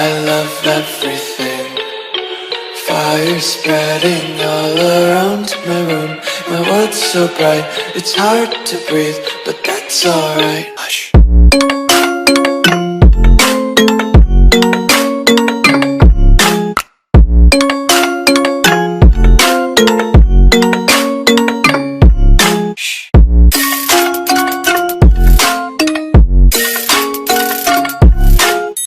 I love everything. Fire spreading all around my room. My world's so bright, it's hard to breathe, but that's alright.